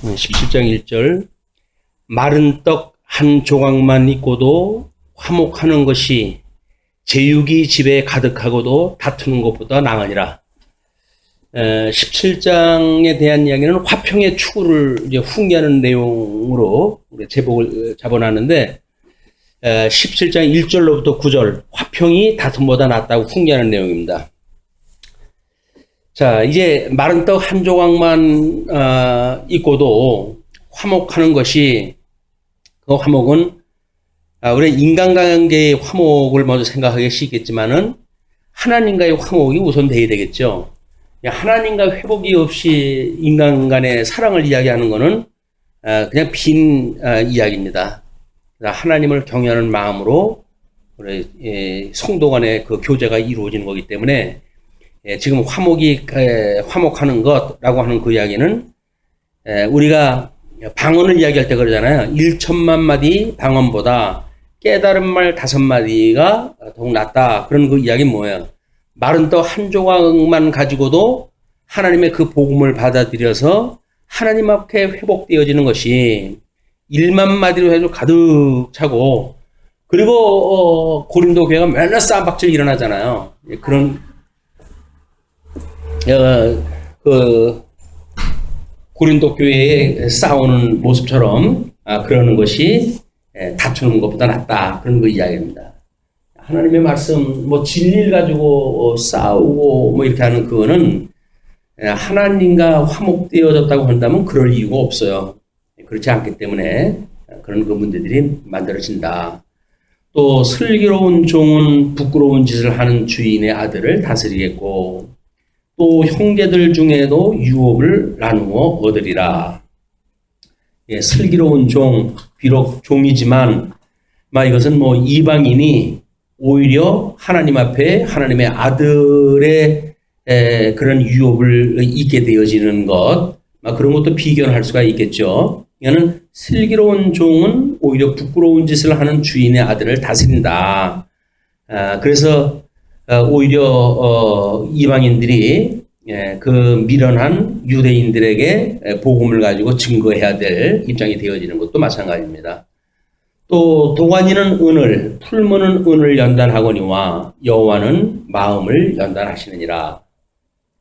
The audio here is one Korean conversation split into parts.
17장 1절 마른 떡 한 조각만 있고도 화목하는 것이 제육이 집에 가득하고도 다투는 것보다 나으니라. 17장에 대한 이야기는 화평의 추구를 이제 훈계하는 내용으로 제목을 잡아놨는데 17장 1절로부터 9절 화평이 다툼보다 낫다고 훈계하는 내용입니다. 자, 이제 마른 떡 한 조각만 있고도 화목하는 것이, 그 화목은 우리 인간관계의 화목을 먼저 생각하기 쉽겠지만은 하나님과의 화목이 우선 돼야 되겠죠. 하나님과 회복이 없이 인간 간의 사랑을 이야기하는 것은 그냥 빈 이야기입니다. 하나님을 경외하는 마음으로 우리 성도 간의 그 교제가 이루어지는 거기 때문에 지금 화목하는 것라고 하는 그 이야기는 우리가 방언을 이야기할 때 그러잖아요. 1천만 마디 방언보다 깨달은 말 5마디가 더욱 낫다. 그런 그 이야기는 뭐예요? 마른 떡 한 조각만 가지고도 하나님의 그 복음을 받아들여서 하나님 앞에 회복되어지는 것이 1만 마디로 해도 가득 차고, 그리고 고린도 교회가 맨날 싸움박질 일어나잖아요. 그런 고린도 교회에 싸우는 모습처럼 그러는 것이 다투는 것보다 낫다. 그런 거 이야기입니다. 하나님의 말씀, 진리를 가지고 싸우고 이렇게 하는 그거는 하나님과 화목되어졌다고 한다면 그럴 이유가 없어요. 그렇지 않기 때문에 그런 그 문제들이 만들어진다. 또 슬기로운 종은 부끄러운 짓을 하는 주인의 아들을 다스리겠고, 또 형제들 중에도 유업을 나누어 얻으리라. 슬기로운 종, 비록 종이지만 이것은 이방인이 오히려 하나님 앞에 하나님의 아들의 그런 유업을 잊게 되어지는 것, 그런 것도 비견할 수가 있겠죠. 이거는 슬기로운 종은 오히려 부끄러운 짓을 하는 주인의 아들을 다스린다. 그래서 오히려 이방인들이 그 미련한 유대인들에게 복음을 가지고 증거해야 될 입장이 되어지는 것도 마찬가지입니다. 또 도가니는 은을, 풀무는 은을 연단하거니와 여호와는 마음을 연단하시느니라.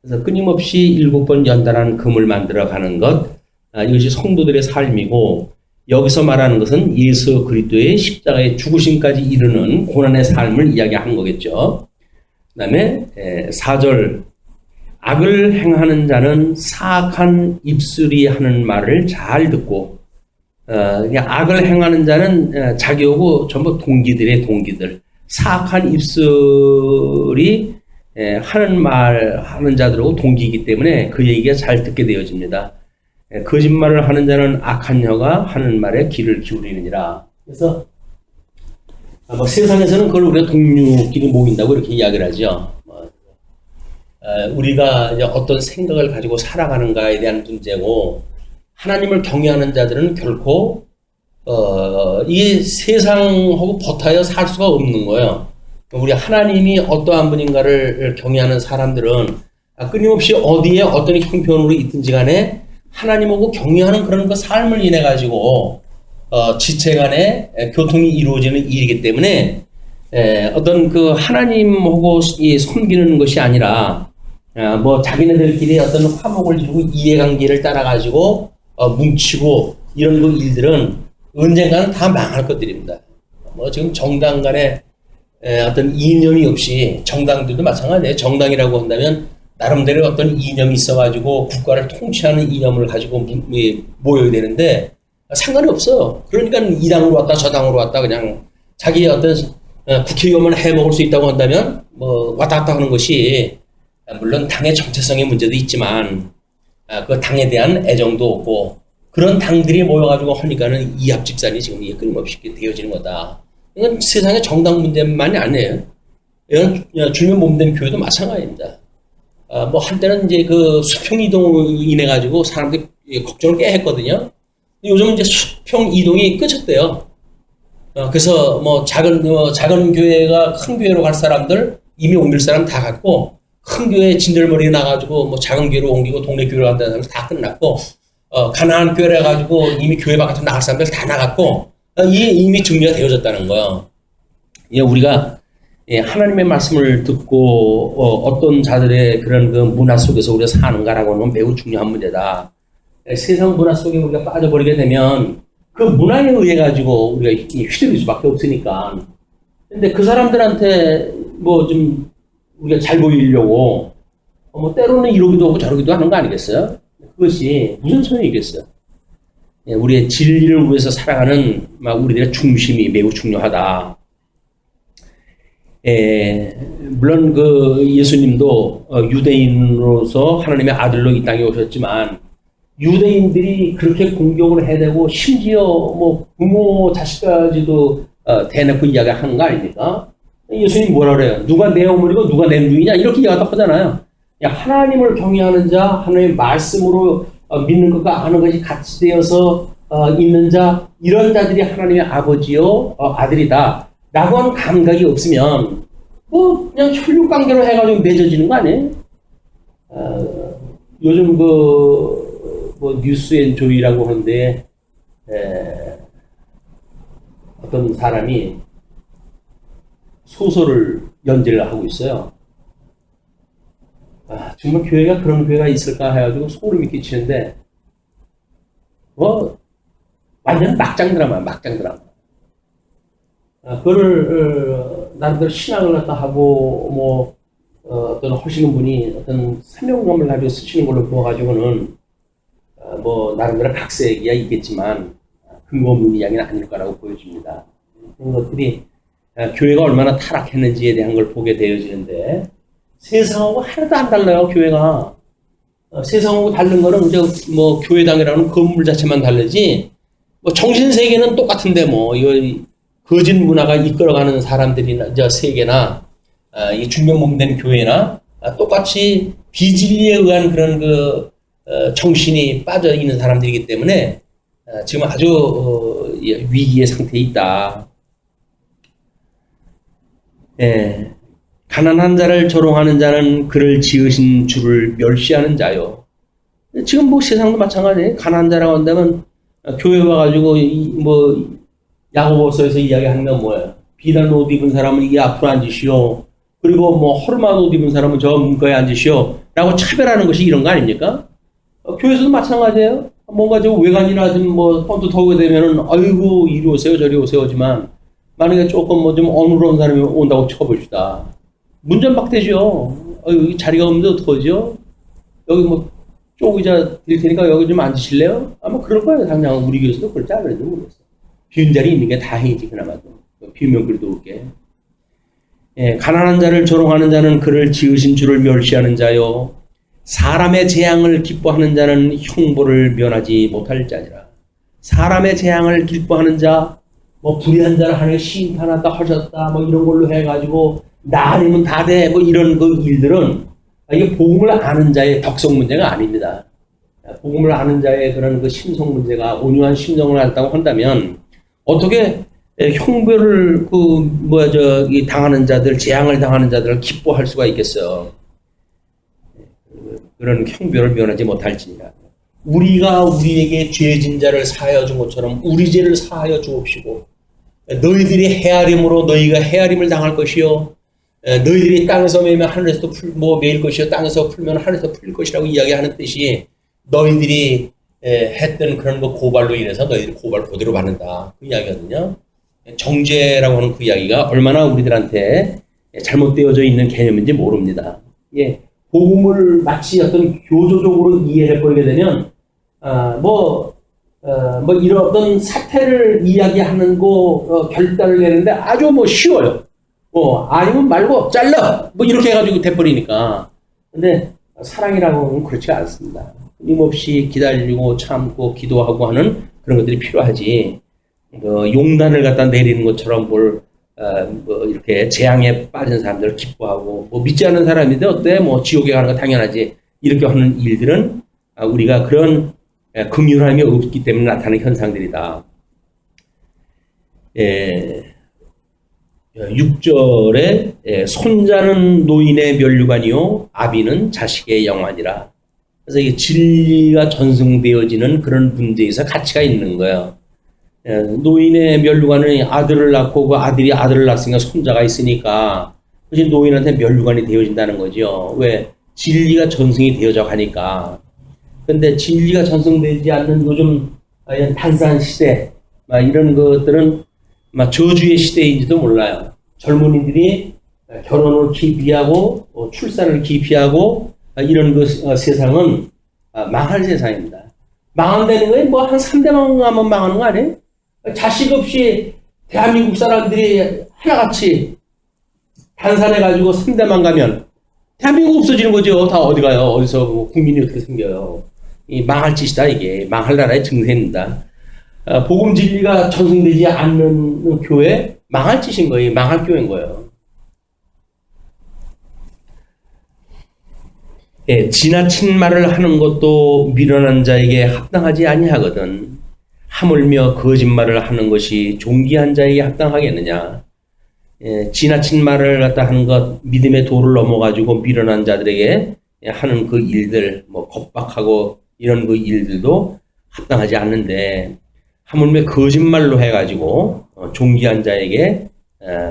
그래서 끊임없이 7번 연단한 금을 만들어가는 것, 이것이 성도들의 삶이고, 여기서 말하는 것은 예수 그리스도의 십자가의 죽으심까지 이르는 고난의 삶을 이야기하는 거겠죠. 그 다음에 4절 악을 행하는 자는 사악한 입술이 하는 말을 잘 듣고, 악을 행하는 자는 자기하고 전부 동기들, 사악한 입술이 하는 자들하고 동기이기 때문에 그 얘기가 잘 듣게 되어집니다. 거짓말을 하는 자는 악한 혀가 하는 말에 귀를 기울이느니라. 그래서 세상에서는 그걸 우리가 동료끼리 모인다고 이렇게 이야기를 하죠. 우리가 이제 어떤 생각을 가지고 살아가는가에 대한 문제고, 하나님을 경외하는 자들은 결코 이 세상하고 버타여 살 수가 없는 거예요. 우리 하나님이 어떠한 분인가를 경외하는 사람들은 끊임없이 어디에 어떤 형편으로 있든지 간에 하나님하고 경외하는 그런 그 삶을 인해 가지고 지체 간에 교통이 이루어지는 일이기 때문에 어떤 그 하나님하고 섬기는 것이 아니라 자기네들끼리 어떤 화목을 이루고 이해관계를 따라 가지고 뭉치고 이런 그 일들은 언젠가는 다 망할 것들입니다. 지금 정당 간에 어떤 이념이 없이, 정당들도 마찬가지예요. 정당이라고 한다면 나름대로 어떤 이념이 있어가지고 국가를 통치하는 이념을 가지고 모여야 되는데 상관이 없어요. 그러니까 이 당으로 왔다 저 당으로 왔다 그냥 자기의 어떤 국회의원만 해먹을 수 있다고 한다면 왔다 갔다 하는 것이, 물론 당의 정체성의 문제도 있지만 그 당에 대한 애정도 없고, 그런 당들이 모여가지고 하니까는 이합집산이 지금 이게 끊임없이 되어지는 거다. 이건 세상의 정당 문제만이 아니에요. 이건 주면 몸된 교회도 마찬가지입니다. 한때는 이제 그 수평 이동으로 인해 가지고 사람들이 걱정을 꽤 했거든요. 요즘은 이제 수평 이동이 끝쳤대요. 그래서 작은 교회가 큰 교회로 갈 사람들, 이미 옮길 사람 다 갔고, 큰 교회 진들머리 나가지고 작은 교회로 옮기고 동네 교회로 간다는 사람 다 끝났고, 가나안 교회라 해가지고 이미 교회 바깥으로 나갈 사람들 다 나갔고, 이미 준비가 되어졌다는 거예요. 예, 우리가 예, 하나님의 말씀을 듣고 어떤 자들의 그런 그 문화 속에서 우리가 사는가라고 하는 건 매우 중요한 문제다. 예, 세상 문화 속에 우리가 빠져버리게 되면 그 문화에 의해 가지고 우리가 휘둘릴 수밖에 없으니까. 근데 그 사람들한테 뭐 좀 우리가 잘 보이려고 뭐 때로는 이러기도 하고 저러기도 하는 거 아니겠어요? 그것이 무슨 소용이겠어요? 예, 우리의 진리를 위해서 살아가는 막 우리들의 중심이 매우 중요하다. 예, 물론 그 예수님도 유대인으로서 하나님의 아들로 이 땅에 오셨지만 유대인들이 그렇게 공격을 해대고 심지어 뭐 부모 자식까지도 대놓고 이야기하는 거 아닙니까? 예수님 뭐라 그래요? 누가 내 어머니고 누가 내 누이냐 이렇게 이야기하다 하잖아요. 하나님을 경외하는 자, 하나님의 말씀으로 믿는 것과 아는 것이 같이 되어서 있는 자, 이런 자들이 하나님의 아버지요 아들이다 라고 하는 감각이 없으면 뭐 그냥 혈육관계로 해가지고 맺어지는 거 아니에요? 요즘 뭐 뉴스앤조이라고 하는데 어떤 사람이 소설을 연재를 하고 있어요. 정말 교회가 그런 교회가 있을까 해가지고 소름이 끼치는데 완전 막장 드라마. 그거를 나름대로 신앙을 갖다 하고 어떤 하시는 분이 어떤 사명감을 가지고 쓰시는 걸로 보아가지고는 나름대로 각서 얘기가 있겠지만 근거 없는 이야기는 아닐 거라고 보여집니다. 그런 것들이 교회가 얼마나 타락했는지에 대한 걸 보게 되어지는데 세상하고 하나도 안 달라요. 교회가 세상하고 다른 거는 이제 뭐 교회당이라는 건물 자체만 다르지 정신 세계는 똑같은데 이거 거짓 문화가 이끌어가는 사람들이나 이제 세계나 이 중명목된 교회나 똑같이 비진리에 의한 그런 정신이 빠져 있는 사람들이기 때문에 지금 아주 위기의 상태에 있다. 예. 가난한 자를 조롱하는 자는 그를 지으신 주를 멸시하는 자요. 지금 세상도 마찬가지예요. 가난한 자라고 한다면 교회 와가지고 야고보서에서 이야기하는 건 뭐예요? 비단 옷 입은 사람은 이게 앞으로 앉으시오. 그리고 허름한 옷 입은 사람은 저 문과에 앉으시오. 라고 차별하는 것이 이런 거 아닙니까? 교회에서도 마찬가지예요. 뭔가 외관이나 번듯 하게 되면은 아이고 이리 오세요 저리 오세요 하지만 만약에 조금 좀 어눌한 사람이 온다고 쳐봅시다. 문전박대죠. 여기 자리가 없는데 어떡하죠? 여기 쪼기자 드릴 테니까 여기 좀 앉으실래요? 아마 그럴 거예요. 당장 우리 교회에서도 그럴지 안 그럴지 모르겠어. 비운 자리 있는 게 다행이지 그나마도. 비우면 그래도 올게. 예, 가난한 자를 조롱하는 자는 그를 지으신 주를 멸시하는 자요. 사람의 재앙을 기뻐하는 자는 형벌을 면하지 못할 자니라. 사람의 재앙을 기뻐하는 자, 불의한 자를 하나님께 심판하다 하셨다, 이런 걸로 해가지고, 나 아니면 다 돼, 이런 일들은, 이게 복음을 아는 자의 덕성 문제가 아닙니다. 복음을 아는 자의 그런 심성 문제가 온유한 심정을 갖다고 한다면, 어떻게 형벌을, 당하는 자들, 재앙을 당하는 자들을 기뻐할 수가 있겠어요. 그런 형벌을 면하지 못할지니라. 우리가 우리에게 죄진 자를 사하여 준 것처럼 우리 죄를 사하여 주옵시고 너희들이 헤아림으로 너희가 헤아림을 당할 것이요 너희들이 땅에서 매면 하늘에서 매일 것이요 땅에서 풀면 하늘에서 풀릴 것이라고 이야기하는 뜻이 너희들이 했던 그런 고발로 인해서 너희들이 고발 그대로 받는다 그 이야기거든요. 정죄라고 하는 그 이야기가 얼마나 우리들한테 잘못되어져 있는 개념인지 모릅니다. 예. 복음을 마치 어떤 교조적으로 이해해버리게 되면, 이런 어떤 사태를 이야기하는 결단을 내는데 아주 쉬워요. 아니면 말고 잘라! 이렇게 해가지고 돼버리니까. 근데 사랑이라고 하면 그렇지가 않습니다. 끊임없이 기다리고 참고 기도하고 하는 그런 것들이 필요하지. 용단을 갖다 내리는 것처럼 이렇게 재앙에 빠진 사람들을 기뻐하고, 믿지 않는 사람인데 어때? 지옥에 가는 거 당연하지. 이렇게 하는 일들은 우리가 그런 긍휼함이 없기 때문에 나타나는 현상들이다. 6절에 손자는 노인의 면류관이요 아비는 자식의 영환이라. 그래서 이게 진리가 전승되어지는 그런 문제에서 가치가 있는 거예요. 노인의 면류관은 아들을 낳고 그 아들이 아들을 낳았으니까 손자가 있으니까 그것이 노인한테 면류관이 되어진다는 거죠. 왜? 진리가 전승이 되어져 가니까. 근데 진리가 전승되지 않는 요즘 단산 시대 이런 것들은 저주의 시대인지도 몰라요. 젊은이들이 결혼을 기피하고 출산을 기피하고 이런 세상은 망할 세상입니다. 망한다는 거에 뭐 한 3대만 가면 망하는 거 아니에요? 자식 없이 대한민국 사람들이 하나같이 단산해가지고 3대만 가면 대한민국 없어지는 거죠. 다 어디 가요? 어디서 국민이 어떻게 생겨요? 이 망할 짓이다 이게. 망할 나라의 증세입니다. 복음 진리가 전승되지 않는 교회 망할 짓인 거예요. 망할 교회인 거예요. 예, 지나친 말을 하는 것도 미련한 자에게 합당하지 아니하거든. 하물며 거짓말을 하는 것이 존귀한 자에게 합당하겠느냐. 예, 지나친 말을 갖다 하는 것, 믿음의 도를 넘어가지고 미련한 자들에게 하는 그 일들, 겁박하고 이런 그 일들도 합당하지 않는데, 하물며 거짓말로 해가지고 존귀한 자에게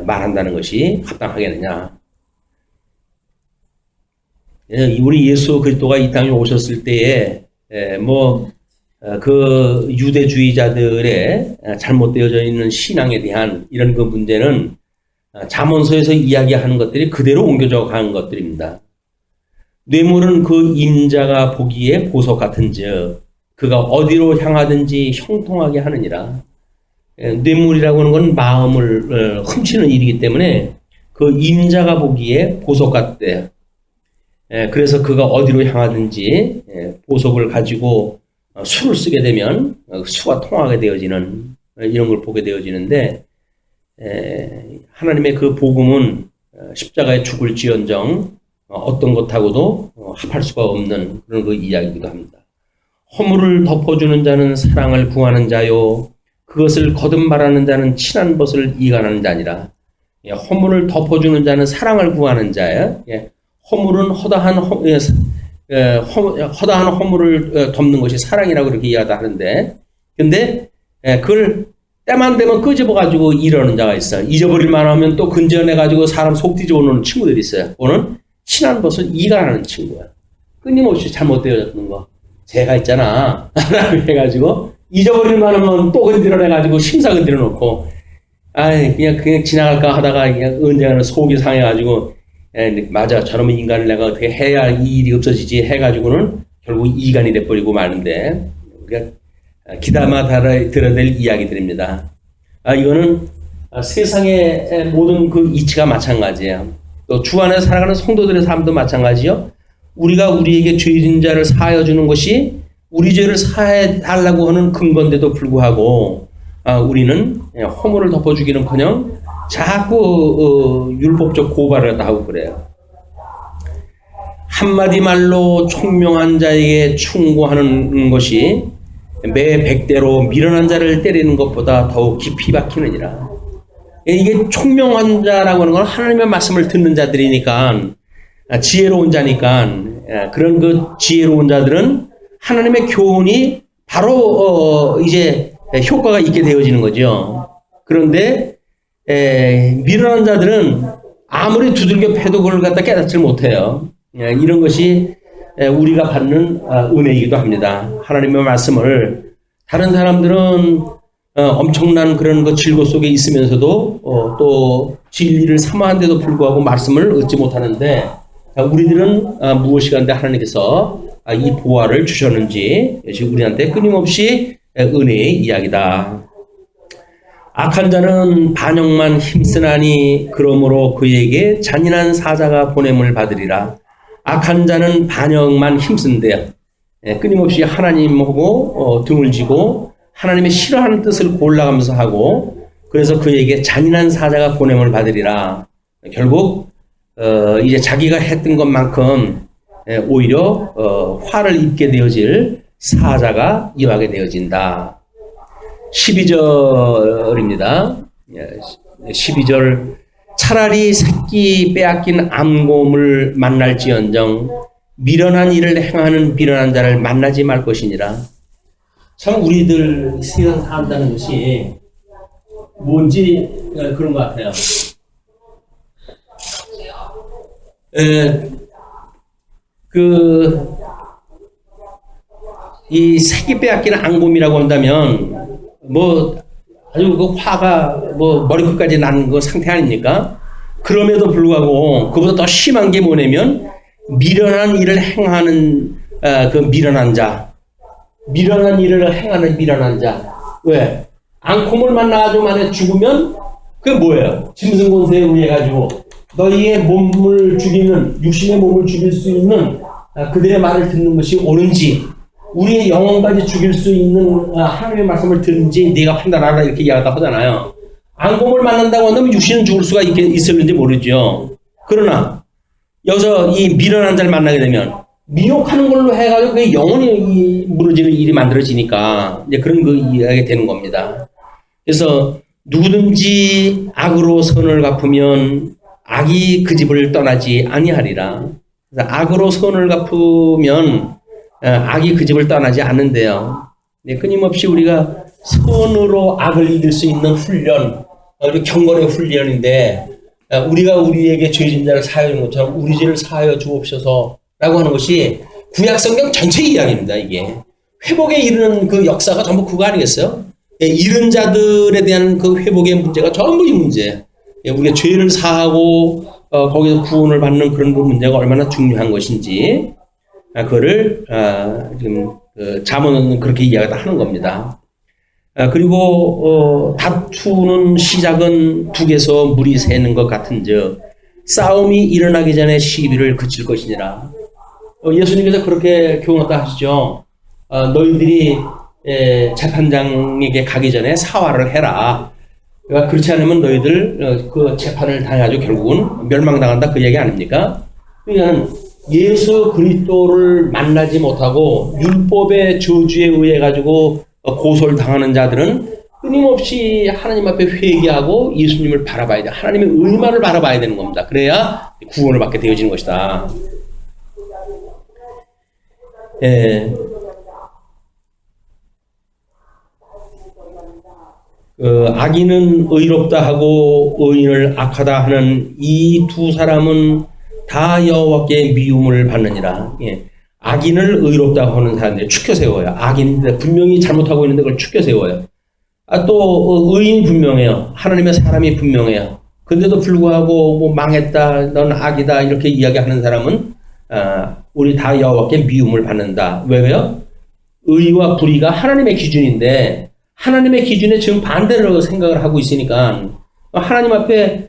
말한다는 것이 합당하겠느냐. 우리 예수 그리스도가 이 땅에 오셨을 때에 그 유대주의자들의 잘못되어져 있는 신앙에 대한 이런 그 문제는 잠언서에서 이야기하는 것들이 그대로 옮겨져 간 것들입니다. 뇌물은 그 임자가 보기에 보석 같은즉 그가 어디로 향하든지 형통하게 하느니라. 뇌물이라고 하는 건 마음을 훔치는 일이기 때문에 그 임자가 보기에 보석 같대요. 그래서 그가 어디로 향하든지 보석을 가지고 수를 쓰게 되면 수가 통하게 되어지는 이런 걸 보게 되어지는데, 하나님의 그 복음은 십자가에 죽을지언정 어떤 것하고도 합할 수가 없는 그런 그 이야기이기도 합니다. 허물을 덮어주는 자는 사랑을 구하는 자요, 그것을 거듭말하는 자는 친한 것을 이간하는 자니라. 허물을 덮어주는 자는 사랑을 구하는 자예요. 허물은 허다한 허물을 덮는 것이 사랑이라고 그렇게 이야기하는데, 근데 그걸 때만 되면 끄집어가지고 이러는 자가 있어요. 잊어버릴만 하면 또 근전해가지고 사람 속 뒤집어놓는 친구들이 있어요. 그거는 친한 것을 이간하는 친구야. 끊임없이 잘못되어졌는 거. 제가 있잖아. 라고 해가지고 잊어버릴만 하면 또 건드려내가지고 심사 건드려놓고, 그냥 지나갈까 하다가 그냥 언젠가는 속이 상해가지고, 맞아, 저놈의 인간을 내가 어떻게 해야 이 일이 없어지지 해가지고는 결국 이간이 돼버리고 마는데, 우리가 기다마 들어야 될 이야기들입니다. 이거는 세상의 모든 그 이치가 마찬가지예요. 또 주 안에 살아가는 성도들의 삶도 마찬가지요. 우리가 우리에게 죄진 자를 사하여 주는 것이 우리 죄를 사해 달라고 하는 근거인데도 불구하고, 우리는 허물을 덮어주기는커녕 자꾸 율법적 고발을 하고 그래요. 한마디 말로 총명한 자에게 충고하는 것이 매 100대로 미련한 자를 때리는 것보다 더욱 깊이 박히느니라. 이게 총명한 자라고 하는 건 하나님의 말씀을 듣는 자들이니까, 지혜로운 자니까, 그런 그 지혜로운 자들은 하나님의 교훈이 바로 이제 효과가 있게 되어지는 거죠. 그런데 미련한 자들은 아무리 두들겨 패도 그걸 갖다 깨닫지 못해요. 이런 것이 우리가 받는 은혜이기도 합니다. 하나님의 말씀을 다른 사람들은 엄청난 그런 그 질고 속에 있으면서도 또 진리를 사모하는데도 불구하고 말씀을 얻지 못하는데, 우리들은 무엇이 간데 하나님께서 이 보화를 주셨는지 우리한테 끊임없이 은혜의 이야기다. 악한 자는 반역만 힘쓰나니 그러므로 그에게 잔인한 사자가 보냄을 받으리라. 악한 자는 반역만 힘쓴대요. 끊임없이 하나님하고 등을 지고 하나님의 싫어하는 뜻을 골라가면서 하고, 그래서 그에게 잔인한 사자가 보냄을 받으리라. 결국 이제 자기가 했던 것만큼 오히려 화를 입게 되어질 사자가 임하게 되어진다. 12절입니다. 12절 차라리 새끼 빼앗긴 암곰을 만날지언정 미련한 일을 행하는 미련한 자를 만나지 말 것이니라. 참 우리들 세상 산다는 것이 뭔지 그런 것 같아요. 이 새끼 빼앗기는 앙금이라고 한다면, 아주 그 화가 머리끝까지 나는 그 상태 아닙니까? 그럼에도 불구하고, 그보다 더 심한 게 뭐냐면, 미련한 일을 행하는, 그 미련한 자. 미련한 일을 행하는 미련한 자. 왜? 앙콤을 만나가지고 만약에 죽으면, 그게 뭐예요? 짐승권세에 의해가지고, 너희의 몸을 죽이는, 육신의 몸을 죽일 수 있는 그들의 말을 듣는 것이 옳은지, 우리의 영혼까지 죽일 수 있는 하나님의 말씀을 듣는지 네가 판단하라 이렇게 이야기하다 하잖아요. 앙곰을 만난다고 한다면 육신은 죽을 수가 있을는지 모르죠. 그러나 여기서 이 미련한 자를 만나게 되면 미혹하는 걸로 해가지고 그게 영혼이 무너지는 일이 만들어지니까 이제 그런 그 이야기가 되는 겁니다. 그래서 누구든지 악으로 선을 갚으면 악이 그 집을 떠나지 아니하리라. 그래서 악으로 선을 갚으면 악이 그 집을 떠나지 않는데요. 네, 끊임없이 우리가 선으로 악을 이길 수 있는 훈련, 우리 경건의 훈련인데 우리가 우리에게 죄진 자를 사하여 준 것처럼 우리 죄를 사하여 주옵소서라고 하는 것이 구약성경 전체 이야기입니다. 이게 회복에 이르는 그 역사가 전부 그거 아니겠어요? 잃은 자들에 대한 그 회복의 문제가 전부 이 문제. 우리가 죄를 사하고 거기서 구원을 받는 그런 그 문제가 얼마나 중요한 것인지 그거를 지금 잠언은 그렇게 이야기를 하는 겁니다. 그리고 다투는 시작은 둑에서 물이 새는 것 같은즉 싸움이 일어나기 전에 시비를 그칠 것이니라. 예수님께서 그렇게 교훈했다 하시죠. 너희들이 재판장에게 가기 전에 사활을 해라. 그러니까 그렇지 않으면 너희들 그 재판을 당해가지고 결국은 멸망당한다 그 얘기 아닙니까? 그러니까 예수 그리스도를 만나지 못하고 율법의 저주에 의해 가지고 고소를 당하는 자들은 끊임없이 하나님 앞에 회개하고 예수님을 바라봐야 돼. 하나님의 의만을 바라봐야 되는 겁니다. 그래야 구원을 받게 되어지는 것이다. 악인은 의롭다 하고 의인을 악하다 하는 이 두 사람은 다 여호와께 미움을 받느니라. 악인을 의롭다고 하는 사람들이 추켜 세워요. 악인인데 분명히 잘못하고 있는데 그걸 추켜 세워요. 또 의인이 분명해요. 하나님의 사람이 분명해요. 근데도 불구하고 망했다, 넌 악이다 이렇게 이야기하는 사람은 우리 다 여호와께 미움을 받는다. 왜요? 의와 불의가 하나님의 기준인데 하나님의 기준에 지금 반대로 생각을 하고 있으니까 하나님 앞에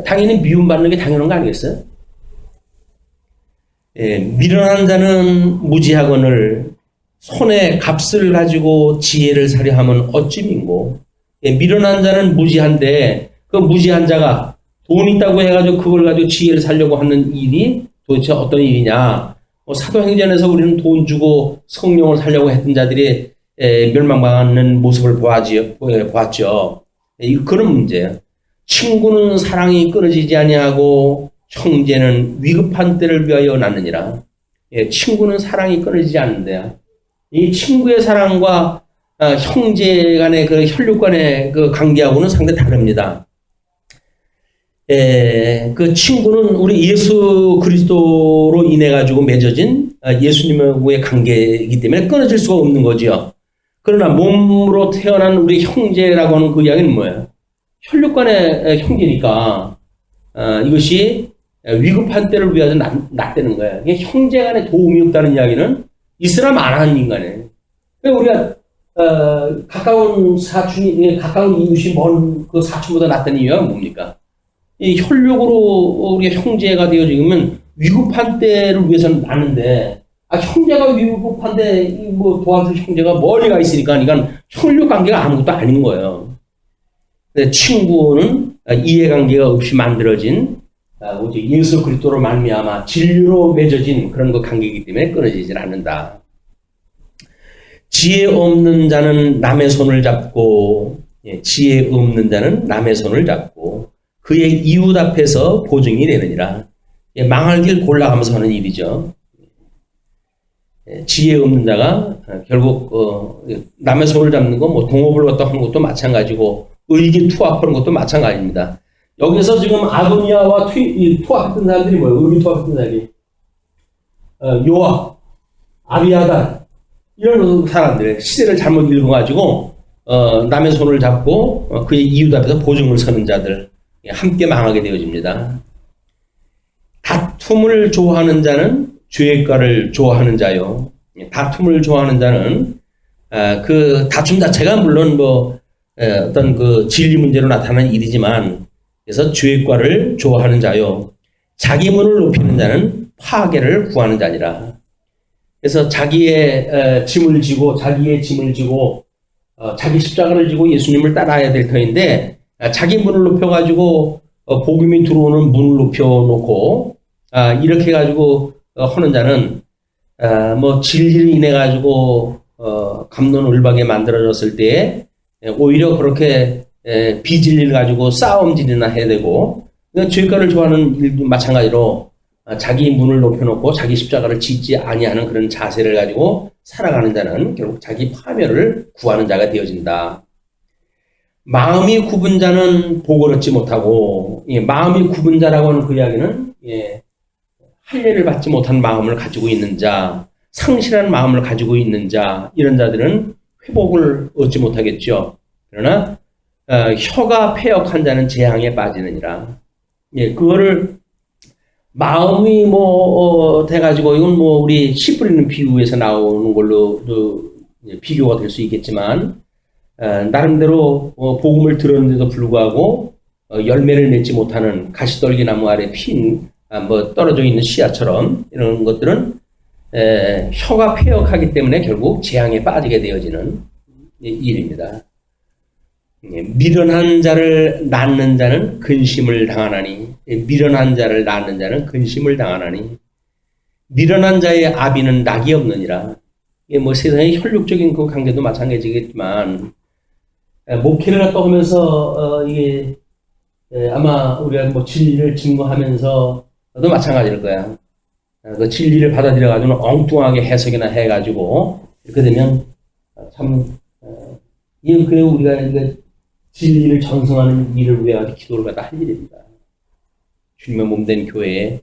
당연히 미움받는 게 당연한 거 아니겠어요? 미련한 자는 무지하거늘 손에 값을 가지고 지혜를 사려 하면 어찌민고. 미련한 자는 무지한데 그 무지한 자가 돈 있다고 해가지고 그걸 가지고 지혜를 살려고 하는 일이 도대체 어떤 일이냐. 사도행전에서 우리는 돈 주고 성령을 살려고 했던 자들이 멸망받는 모습을 보았죠. 그런 문제예요. 친구는 사랑이 끊어지지 아니하고 형제는 위급한 때를 위하여 낳느니라. 친구는 사랑이 끊어지지 않는데요. 이 친구의 사랑과 형제 간의 그 혈육 간의 그 관계하고는 상당히 다릅니다. 그 친구는 우리 예수 그리스도로 인해 가지고 맺어진 예수님과의 관계이기 때문에 끊어질 수가 없는 거죠. 그러나 몸으로 태어난 우리 형제라고 하는 그 이야기는 뭐예요? 혈육 간의 형제니까 이것이 위급한 때를 위하여 낳다는 거예요. 이게 형제 간에 도움이 없다는 이야기는 이스람 안 하는 인간이에요. 우리가 가까운 사촌이, 가까운 이웃이 먼 그 사촌보다 낫다는 이유가 뭡니까? 이 혈육으로 우리가 형제가 되어지면 위급한 때를 위해서는 낳는데, 형제가 위급한데, 도와줄 형제가 멀리 가 있으니까, 이건 혈육 관계가 아무것도 아닌 거예요. 근데 친구는 이해관계가 없이 만들어진, 예수 그리스도로 말미암아 진리로 맺어진 그런 그 관계이기 때문에 끊어지질 않는다. 지혜 없는 자는 남의 손을 잡고, 지혜 없는 자는 남의 손을 잡고, 그의 이웃 앞에서 보증이 되느니라. 망할 길 골라가면서 하는 일이죠. 지혜 없는 자가 결국 남의 손을 잡는 거 뭐 동업을 갖다 하는 것도 마찬가지고 의기투합하는 것도 마찬가지입니다. 여기서 지금 아도니아와 투합했던 사람들이 뭐예요? 의기투합했던 사람이 요압, 아비아달 이런 사람들 시대를 잘못 읽어가지고 남의 손을 잡고 그의 이웃 앞에서 보증을 서는 자들 함께 망하게 되어집니다. 다툼을 좋아하는 자는 죄과를 좋아하는 자요. 다툼을 좋아하는 자는 그 다툼 자체가 물론 뭐 어떤 그 진리 문제로 나타나는 일이지만 그래서 죄과를 좋아하는 자요. 자기 문을 높이는 자는 파괴를 구하는 자니라. 그래서 자기의 짐을 지고 자기 십자가를 지고 예수님을 따라야 될 터인데 자기 문을 높여가지고 복음이 들어오는 문을 높여놓고 이렇게 해가지고 하는 자는 뭐 진리를 인해 가지고 갑론을박에 만들어졌을 때에 오히려 그렇게 비진리를 가지고 싸움질이나 해야 되고 죄가를 좋아하는 일도 마찬가지로 자기 문을 높여놓고 자기 십자가를 짓지 아니하는 그런 자세를 가지고 살아가는 자는 결국 자기 파멸을 구하는 자가 되어진다. 마음이 굽은 자는 복을 얻지 못하고 마음이 굽은 자라고 하는 그 이야기는 할례를 받지 못한 마음을 가지고 있는 자, 상실한 마음을 가지고 있는 자 이런 자들은 회복을 얻지 못하겠죠. 그러나 혀가 패역한 자는 재앙에 빠지느니라. 그거를 마음이 돼가지고 이건 우리 씨 뿌리는 비유에서 나오는 걸로도 비교가 될 수 있겠지만 나름대로 복음을 들었는데도 불구하고 열매를 맺지 못하는 가시떨기 나무 아래 핀 떨어져 있는 씨앗처럼 이런 것들은 혀가 패역하기 때문에 결국 재앙에 빠지게 되어지는 일입니다. 미련한 자를 낳는 자는 근심을 당하나니 미련한 자를 낳는 자는 근심을 당하나니 미련한 자의 아비는 낙이 없느니라. 세상의 혈육적인 그 관계도 마찬가지겠지만 목회를 갖다 하면서 이게 아마 우리가 진리를 증거하면서 도 마찬가지일 거야. 그 진리를 받아들여가지고 엉뚱하게 해석이나 해가지고 이렇게 되면 참 그래 우리가 진리를 전승하는 일을 위해 기도를 갖다 할 일입니다. 주님의 몸된 교회에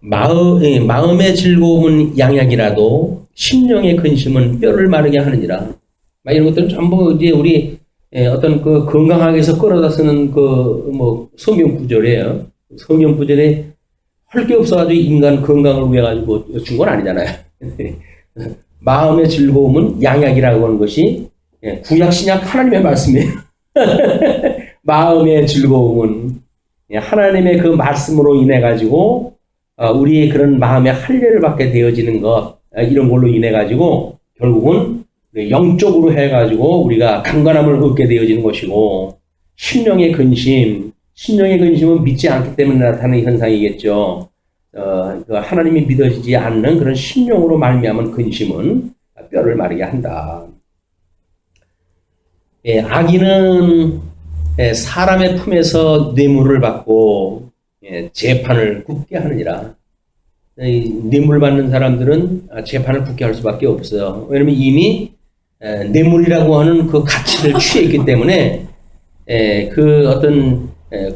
마음의 즐거움은 양약이라도 심령의 근심은 뼈를 마르게 하느니라. 이런 것들은 전부 이제 우리 어떤 그 건강하게 해서 끌어다 쓰는 성경 구절이에요. 성경 구절에 할 게 없어가지고 인간 건강을 위해 가지고 준 건 아니잖아요. 마음의 즐거움은 양약이라고 하는 것이 구약 신약 하나님의 말씀이에요. 마음의 즐거움은 하나님의 그 말씀으로 인해 가지고 우리의 그런 마음의 할례를 받게 되어지는 것 이런 걸로 인해 가지고 결국은 영적으로 해가지고 우리가 강건함을 얻게 되어지는 것이고 심령의 근심은 믿지 않기 때문에 나타나는 현상이겠죠. 하나님이 믿어지지 않는 그런 심령으로 말미암은 근심은 뼈를 마르게 한다. 악인은 사람의 품에서 뇌물을 받고 재판을 굳게 하느니라. 뇌물 받는 사람들은 재판을 굳게 할 수밖에 없어요. 왜냐하면 이미 뇌물이라고 하는 그 가치를 취했기 때문에 그 어떤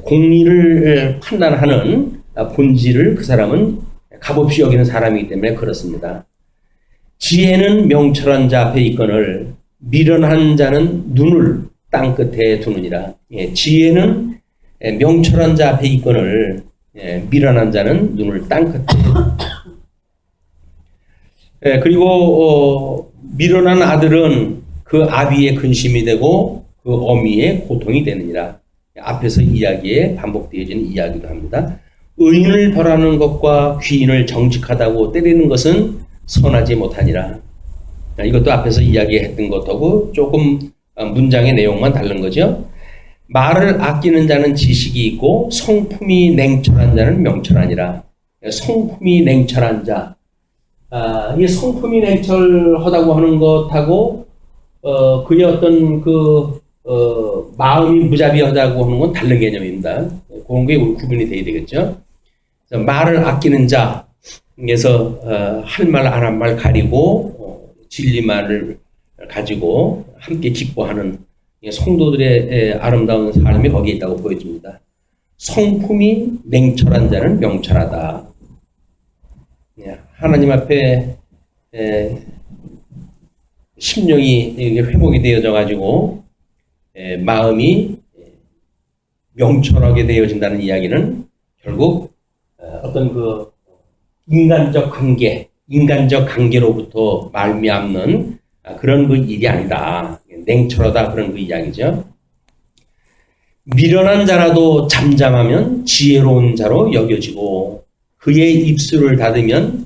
공의를 판단하는 본질을 그 사람은 값없이 여기는 사람이기 때문에 그렇습니다. 지혜는 명철한 자 앞에 있거늘 미련한 자는 눈을 땅 끝에 두느니라. 지혜는 명철한 자 앞에 있거늘 미련한 자는 눈을 땅 끝에 그리고 미련한 아들은 그 아비의 근심이 되고 그 어미의 고통이 되느니라. 앞에서 이야기에 반복되어지는 이야기도 합니다. 의인을 벌하는 것과 귀인을 정직하다고 때리는 것은 선하지 못하니라. 이것도 앞에서 이야기했던 것하고 조금 문장의 내용만 다른 거죠. 말을 아끼는 자는 지식이 있고 성품이 냉철한 자는 명철하니라. 성품이 냉철한 자. 이 성품이 냉철하다고 하는 것하고 그의 어떤 마음이 무자비하다고 하는 건 다른 개념입니다. 그런 게 우리 구분이 돼야 되겠죠. 말을 아끼는 자, 그래서 할 말 안 한 말 가리고 진리만을 가지고 함께 기뻐하는 성도들의 아름다운 삶이 거기에 있다고 보여집니다. 성품이 냉철한 자는 명철하다. 하나님 앞에 심령이 회복이 되어져 가지고 마음이 명철하게 되어진다는 이야기는 결국 어떤 그 인간적 관계로부터 말미암는 그런 그 일이 아니다. 냉철하다 그런 그 이야기죠. 미련한 자라도 잠잠하면 지혜로운 자로 여겨지고 그의 입술을 닫으면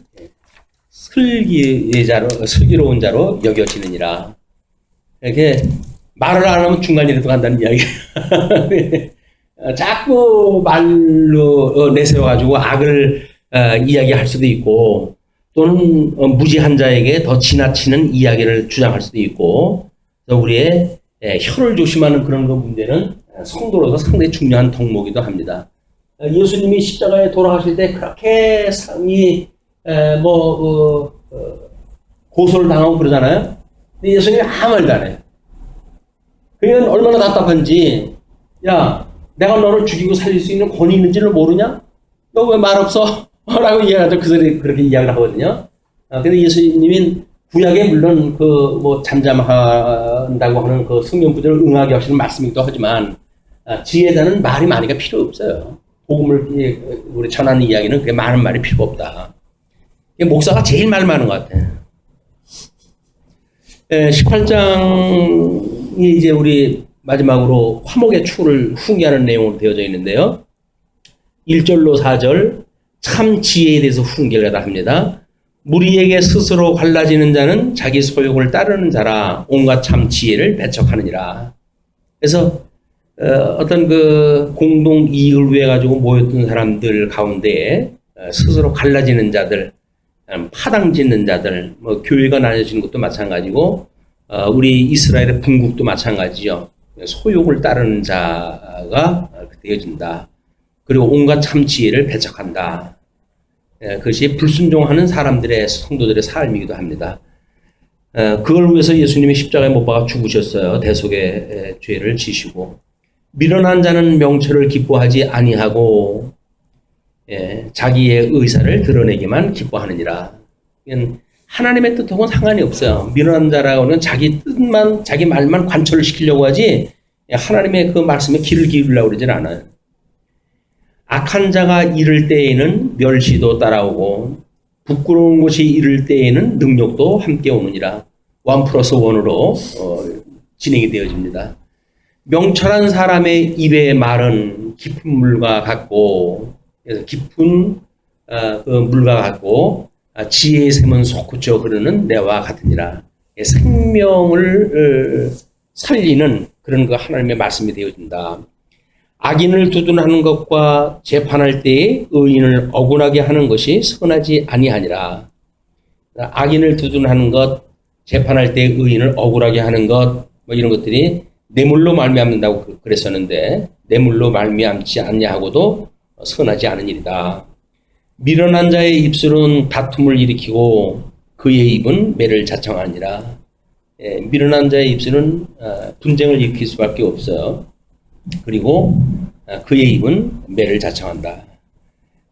슬기로운 자로 여겨지느니라. 이렇게 말을 안 하면 중간이라도 간다는 이야기예요. 자꾸 말로 내세워가지고 악을 이야기할 수도 있고 또는 무지한 자에게 더 지나치는 이야기를 주장할 수도 있고 우리의 혀를 조심하는 그런 그 문제는 성도로서 상당히 중요한 덕목이기도 합니다. 예수님이 십자가에 돌아가실 때 그렇게 고소를 당하고 그러잖아요. 근데 예수님이 아무 말도 안 해요. 그러니까 얼마나 답답한지, 야, 내가 너를 죽이고 살릴 수 있는 권위 있는지를 모르냐? 너 왜 말 없어? 라고 이야기하죠. 그렇게 이야기를 하거든요. 근데 예수님은 구약에 물론 잠잠한다고 하는 그 성경 구절을 응하게 하시는 말씀이기도 하지만, 지혜자는 말이 많이가 필요 없어요. 복음을 우리 전하는 이야기는 그렇게 많은 말이 필요 없다. 목사가 제일 말 많은 것 같아요. 18장이 이제 우리 마지막으로 화목의 추를 훈계하는 내용으로 되어져 있는데요. 1절로 4절 참 지혜에 대해서 훈계를 합니다. 무리에게 스스로 갈라지는 자는 자기 소욕을 따르는 자라 온갖 참 지혜를 배척하느니라. 그래서 어떤 그 공동 이익을 위해 가지고 모였던 사람들 가운데 스스로 갈라지는 자들, 파당 짓는 자들, 교회가 나눠지는 것도 마찬가지고 우리 이스라엘의 분국도 마찬가지죠. 소욕을 따르는 자가 되어진다. 그리고 온갖 참 지혜를 배척한다. 그것이 불순종하는 사람들의 성도들의 삶이기도 합니다. 그걸 위해서 예수님이 십자가에 못 박아 죽으셨어요. 대속의 죄를 지시고. 미련한 자는 명철을 기뻐하지 아니하고 자기의 의사를 드러내기만 기뻐하느니라. 하나님의 뜻하고는 상관이 없어요. 미련한 자라고는 자기 뜻만, 자기 말만 관철을 시키려고 하지 하나님의 그 말씀에 귀를 기울이려고 그러진 않아요. 악한 자가 이를 때에는 멸시도 따라오고 부끄러운 것이 이를 때에는 능력도 함께 오느니라. 1+1으로 진행이 되어집니다. 명철한 사람의 입의 말은 깊은 물과 같고, 그래서 깊은 그 물과 같고 지혜의 샘은 솟구쳐 흐르는 내와 같으니라. 생명을 살리는 그런 그 하나님의 말씀이 되어진다. 악인을 두둔하는 것과 재판할 때에 의인을 억울하게 하는 것이 선하지 아니하니라. 악인을 두둔하는 것, 재판할 때에 의인을 억울하게 하는 것, 이런 것들이 뇌물로 말미암는다고 그랬었는데 뇌물로 말미암지 않냐하고도 선하지 않은 일이다. 미련한 자의 입술은 다툼을 일으키고 그의 입은 매를 자청하니라. 미련한 자의 입술은 분쟁을 일으킬 수밖에 없어요. 그리고 그의 입은 매를 자청한다.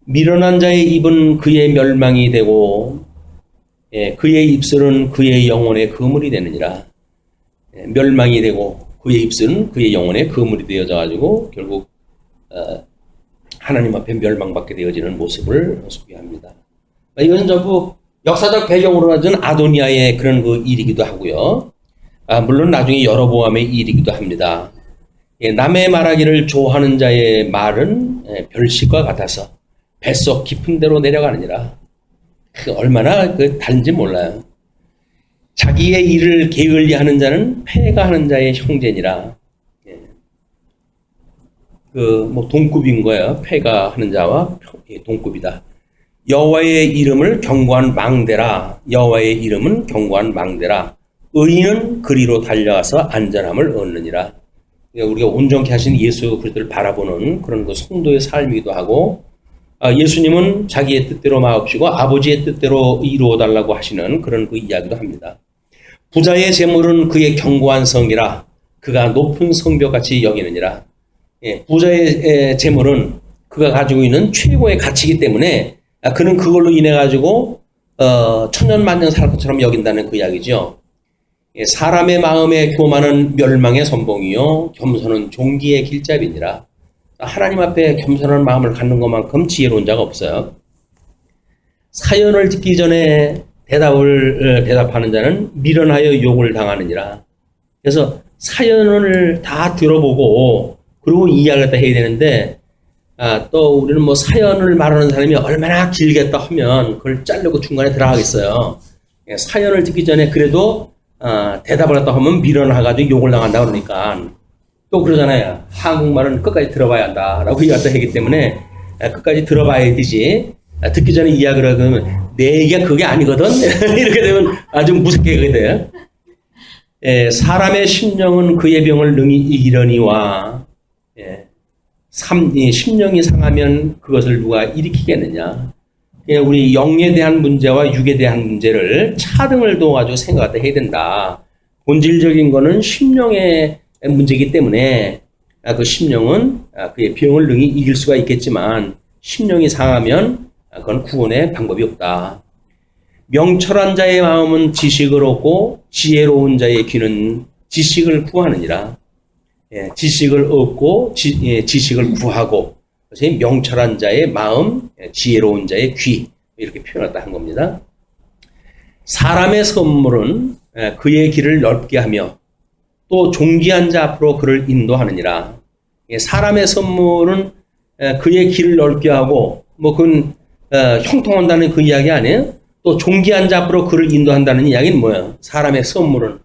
미련한 자의 입은 그의 멸망이 되고 그의 입술은 그의 영혼의 그물이 되느니라. 멸망이 되고 그의 입술은 그의 영혼의 그물이 되어져 가지고 결국 하나님 앞에 멸망받게 되어지는 모습을 소개합니다. 이것은 전부 역사적 배경으로 가진 아도니아의 그런 그 일이기도 하고요. 물론 나중에 여로보암의 일이기도 합니다. 남의 말하기를 좋아하는 자의 말은 별식과 같아서 뱃속 깊은 데로 내려가느니라. 얼마나 다른지 몰라요. 자기의 일을 게을리하는 자는 패가하는 자의 형제니라. 동급인 거예요. 패가하는 자와 동급이다. 여호와의 이름을 경고한 망대라. 여호와의 이름은 경고한 망대라. 의인은 그리로 달려가서 안전함을 얻느니라. 우리가 온전케 하신 예수 그리스도를 바라보는 그런 그 성도의 삶이기도 하고 예수님은 자기의 뜻대로 마옵시고 아버지의 뜻대로 이루어달라고 하시는 그런 그 이야기도 합니다. 부자의 재물은 그의 견고한 성이라 그가 높은 성벽같이 여기느니라. 부자의 재물은 그가 가지고 있는 최고의 가치이기 때문에 그는 그걸로 인해 가지고 천년만년 살 것처럼 여긴다는 그 이야기죠. 사람의 마음에 교만은 멸망의 선봉이요 겸손은 종기의 길잡이니라. 하나님 앞에 겸손한 마음을 갖는 것만큼 지혜로운 자가 없어요. 사연을 듣기 전에 대답하는 자는 미련하여 욕을 당하느니라. 그래서 사연을 다 들어보고 그리고 이야기를 다 해야 되는데 또 우리는 뭐 사연을 말하는 사람이 얼마나 길겠다 하면 그걸 자르고 중간에 들어가겠어요. 사연을 듣기 전에 그래도 대답을 했다 하면 미련해가지고 욕을 당한다 그러니까 또 그러잖아요. 한국말은 끝까지 들어봐야 한다라고 이야기를 하기 때문에 끝까지 들어봐야 되지. 듣기 전에 이야기를 하면 내 얘기가 그게 아니거든. 이렇게 되면 아주 무섭게 하게 돼요. 사람의 심령은 그의 병을 능히 이기려니와 심령이 상하면 그것을 누가 일으키겠느냐. 우리 영에 대한 문제와 육에 대한 문제를 차등을 둬가지고 생각을 해야 된다. 본질적인 거는 심령의 문제이기 때문에 그 심령은 그의 병을 능히 이길 수가 있겠지만 심령이 상하면 그건 구원의 방법이 없다. 명철한 자의 마음은 지식을 얻고 지혜로운 자의 귀는 지식을 구하느니라. 지식을 얻고 지식을 구하고 그래서 명철한 자의 마음, 지혜로운 자의 귀 이렇게 표현했다 한 겁니다. 사람의 선물은 그의 길을 넓게 하며 또 존귀한 자 앞으로 그를 인도하느니라. 사람의 선물은 그의 길을 넓게 하고 뭐 그건 형통한다는 그 이야기 아니에요? 또 존귀한 자 앞으로 그를 인도한다는 이야기는 뭐예요? 사람의 선물은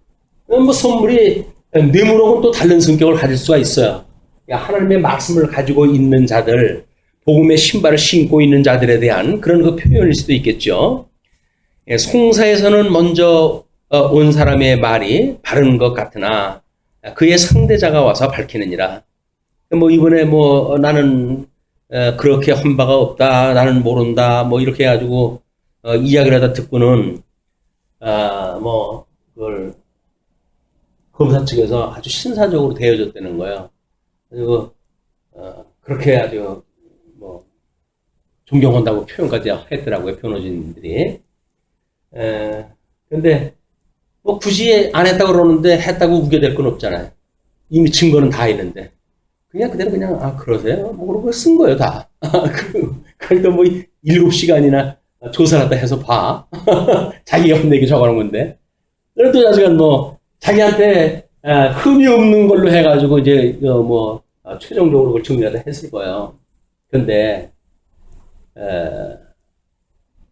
뭐 선물이 뇌물하고는 또 다른 성격을 가질 수가 있어요. 하나님의 말씀을 가지고 있는 자들, 복음의 신발을 신고 있는 자들에 대한 그런 그 표현일 수도 있겠죠. 송사에서는 먼저 온 사람의 말이 바른 것 같으나 그의 상대자가 와서 밝히느니라. 뭐 이번에 뭐 나는 그렇게 한 바가 없다, 나는 모른다, 뭐 이렇게 해가지고 이야기를 하다 듣고는 뭐 그걸 검사 측에서 아주 신사적으로 대해줬다는 거예요. 그리고 그렇게 아주 뭐 존경한다고 표현까지 했더라고요, 변호진들이. 근데 뭐 굳이 안 했다고 그러는데 했다고 우겨댈 건 없잖아요. 이미 증거는 다 있는데 그냥 그대로 그냥 그러세요? 뭐 그러고 쓴 거예요 다. 그러니까 뭐 7시간이나 조사를 하다 해서 봐. 자기가 혼내기 적어놓은 건데. 그래도 나중엔 뭐 자기한테 흠이 없는 걸로 해가지고 이제 뭐 최종적으로 그걸 정리하다 했을 거예요. 근데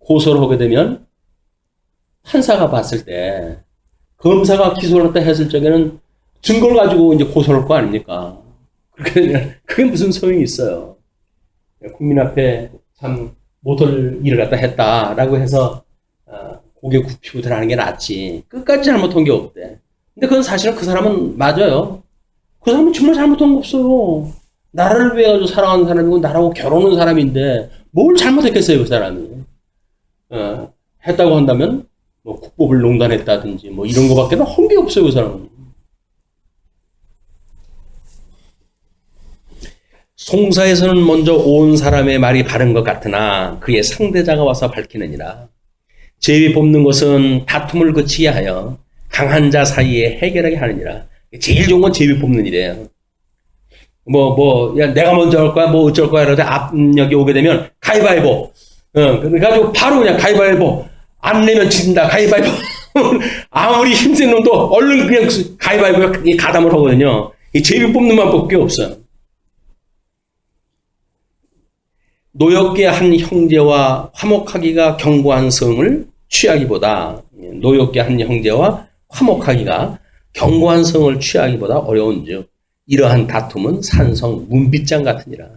고소를 하게 되면 판사가 봤을 때 검사가 기소를 했다 했을 적에는 증거를 가지고 이제 고소를 할 거 아닙니까? 그렇게 되면 그게 무슨 소용이 있어요. 국민 앞에 참 못할 일을 갖다 했다라고 해서 고개 굽히고 들어가는 게 낫지. 끝까지 잘못한 게 없대. 근데 그건 사실은 그 사람은 맞아요. 그 사람은 정말 잘못한 거 없어요. 나라를 위해 가지고 살아가는 사람이고 나라하고 결혼한 사람인데 뭘 잘못했겠어요 그 사람이. 했다고 한다면 뭐 국법을 농단했다든지 뭐 이런 거밖에는 한 게 없어요 그 사람은. 송사에서는 먼저 온 사람의 말이 바른 것 같으나 그의 상대자가 와서 밝히느니라. 제비 뽑는 것은 다툼을 그치게 하여 강한 자 사이에 해결하게 하느니라. 제일 좋은 건 제비 뽑는 일이에요. 야, 내가 먼저 할 거야, 뭐 어쩔 거야, 이러다 압력이 오게 되면 가위바위보. 그래가지고 바로 그냥 가위바위보. 안 내면 진다, 가위바위보. 아무리 힘센 놈도 얼른 그냥 가위바위보 가담을 하거든요. 이 제비 뽑는 방법밖에 없어요. 노엽게 한 형제와 화목하기가 견고한 성을 취하기보다 노엽게 한 형제와 화목하기가 견고한 성을 취하기보다 어려운즉 이러한 다툼은 산성 문빗장 같으니라.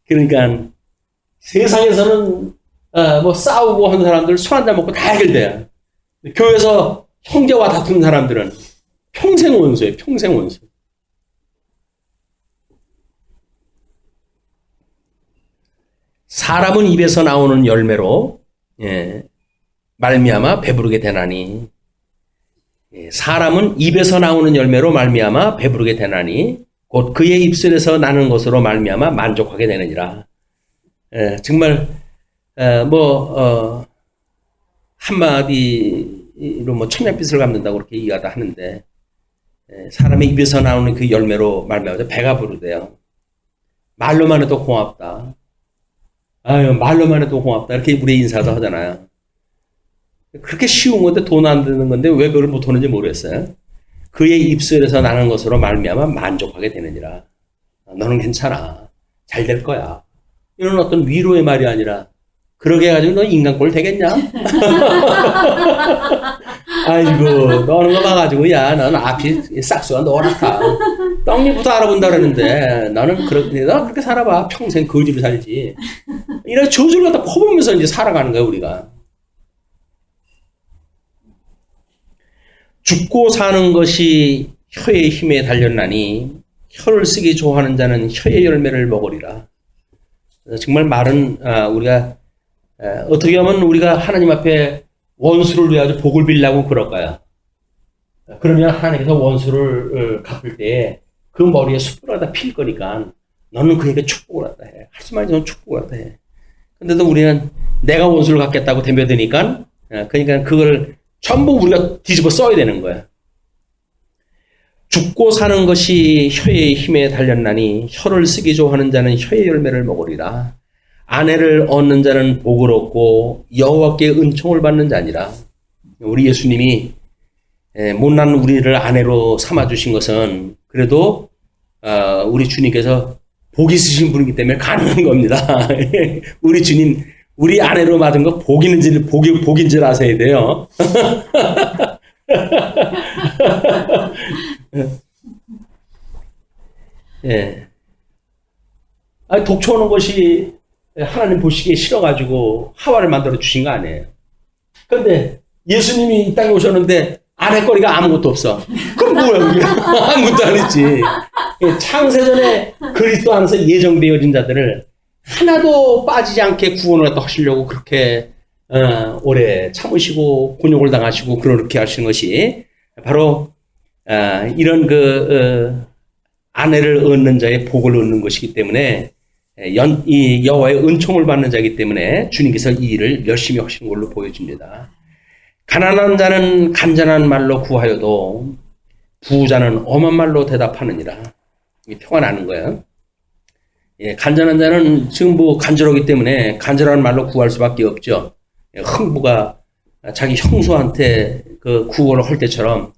그러니까 세상에서는 뭐 싸우고 하는 사람들 술 한잔 먹고 다 해결돼요. 교회에서 형제와 다투는 사람들은 평생 원수예요. 평생 원수. 사람은 입에서 나오는 열매로 말미암아 배부르게 되나니. 사람은 입에서 나오는 열매로 말미암아 배부르게 되나니 곧 그의 입술에서 나는 것으로 말미암아 만족하게 되느니라. 정말 한마디로 뭐 천냥빚을 갚는다고 그렇게 이야기도 하는데 사람의 입에서 나오는 그 열매로 말미암아 배가 부르대요. 말로만 해도 고맙다. 아유, 말로만 해도 고맙다. 이렇게 우리 인사도 하잖아요. 그렇게 쉬운 건데 돈 안 드는 건데 왜 그걸 못하는지 모르겠어요. 그의 입술에서 나는 것으로 말미암아 만족하게 되느니라. 너는 괜찮아. 잘 될 거야. 이런 어떤 위로의 말이 아니라 그러게 해가지고 너 인간꼴 되겠냐? 아이고, 너는 거 봐가지고 야, 너는 앞이 싹수가 노랗다. 떡잎부터 알아본다 그러는데 너 그렇게 살아봐. 평생 거지로 살지. 이런 저주를 갖다 퍼보면서 이제 살아가는 거야, 우리가. 죽고 사는 것이 혀의 힘에 달렸나니 혀를 쓰기 좋아하는 자는 혀의 열매를 먹으리라. 정말 말은 우리가 어떻게 하면 우리가 하나님 앞에 원수를 위하여 복을 빌려고 그럴까요? 그러면 하나님께서 원수를 갚을 때 그 머리에 숯불을 갖다 필 거니까 너는 그에게 축복을 갖다 해. 하지 말지 너는 축복을 갖다 해. 근데도 우리는 내가 원수를 갚겠다고 덤벼드니까 그러니까 그걸 전부 우리가 뒤집어 써야 되는 거야. 죽고 사는 것이 혀의 힘에 달렸나니 혀를 쓰기 좋아하는 자는 혀의 열매를 먹으리라. 아내를 얻는 자는 복을 얻고 여호와께 은총을 받는 자니라. 우리 예수님이 못난 우리를 아내로 삼아주신 것은 그래도 우리 주님께서 복이 있으신 분이기 때문에 가능한 겁니다. 우리 주님 우리 아내로 맞은 거 복인 줄 아셔야 돼요. 예. 아니, 독초하는 것이 하나님 보시기에 싫어가지고 하와를 만들어 주신 거 아니에요. 그런데 예수님이 이 땅에 오셨는데 아내거리가 아무것도 없어. 그럼 뭐야, 그게? 아무것도 안 했지. 창세전에 그리스도 안에서 예정되어진 자들을 하나도 빠지지 않게 구원을 갖다 하시려고 그렇게 오래 참으시고 곤욕을 당하시고 그렇게 하시는 것이 바로 이런 아내를 얻는 자의 복을 얻는 것이기 때문에 이 여호와의 은총을 받는 자이기 때문에 주님께서 이 일을 열심히 하시는 걸로 보여집니다. 가난한 자는 간절한 말로 구하여도 부자는 엄한 말로 대답하느니라. 표가 나는 거예요. 간절한 자는 지금 간절하기 때문에 간절한 말로 구할 수밖에 없죠. 흥부가 자기 형수한테 그 구원을 할 때처럼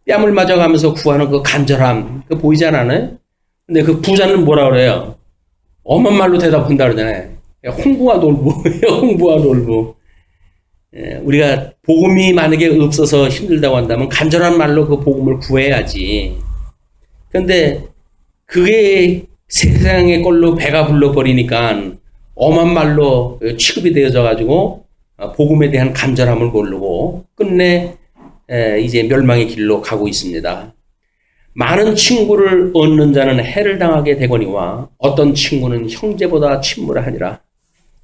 뺨을 맞아가면서 구하는 그 간절함, 그 보이지 않아요? 근데 그 부자는 뭐라 그래요? 엄한 말로 대답한다 그러잖아요. 홍부와 놀부, 홍부와 놀부. 우리가 복음이 만약에 없어서 힘들다고 한다면 간절한 말로 그 복음을 구해야지. 그런데 그게 세상의 걸로 배가 불러버리니까 엄한 말로 취급이 되어져가지고 복음에 대한 간절함을 모르고 끝내 이제 멸망의 길로 가고 있습니다. 많은 친구를 얻는 자는 해를 당하게 되거니와 어떤 친구는 형제보다 친밀하니라.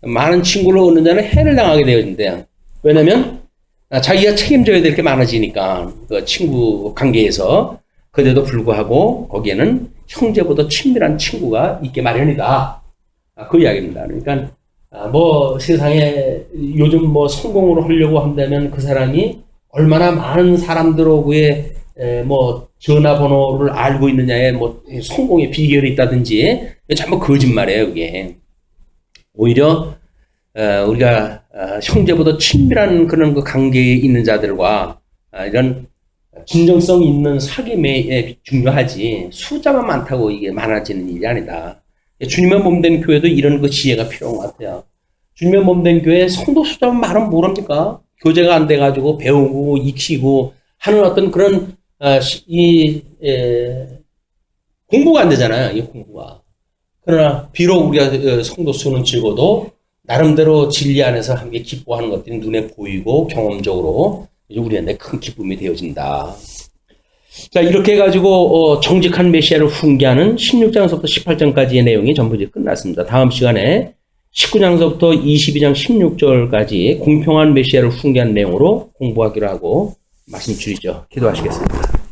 많은 친구를 얻는 자는 해를 당하게 되어진대요. 왜냐면 자기가 책임져야 될 게 많아지니까 그 친구 관계에서. 그래도 불구하고 거기에는 형제보다 친밀한 친구가 있게 마련이다. 그 이야기입니다. 그러니까 세상에 요즘 성공을 하려고 한다면 그 사람이 얼마나 많은 사람들하고의 전화번호를 알고 있느냐에 성공의 비결이 있다든지 전부 거짓말이에요, 그게. 오히려 우리가 형제보다 친밀한 그런 그 관계에 있는 자들과 이런 진정성 있는 사귐에 중요하지 숫자만 많다고 이게 많아지는 일이 아니다. 주님의 몸된 교회도 이런 그 지혜가 필요한 것 같아요. 주님의 몸된 교회 성도 숫자만 많으면 뭐랍니까? 교제가 안 돼가지고 배우고 익히고 하는 어떤 그런 공부가 안 되잖아요. 이 공부가. 그러나 비록 우리가 성도 수는 적어도 나름대로 진리 안에서 함께 기뻐하는 것들이 눈에 보이고 경험적으로 우리한테 큰 기쁨이 되어진다. 자, 이렇게 해가지고 정직한 메시아를 훈계하는 16장서부터 18장까지의 내용이 전부 이제 끝났습니다. 다음 시간에 19장서부터 22장 16절까지 공평한 메시아를 흉계한 내용으로 공부하기로 하고 말씀 줄이죠. 기도하시겠습니다.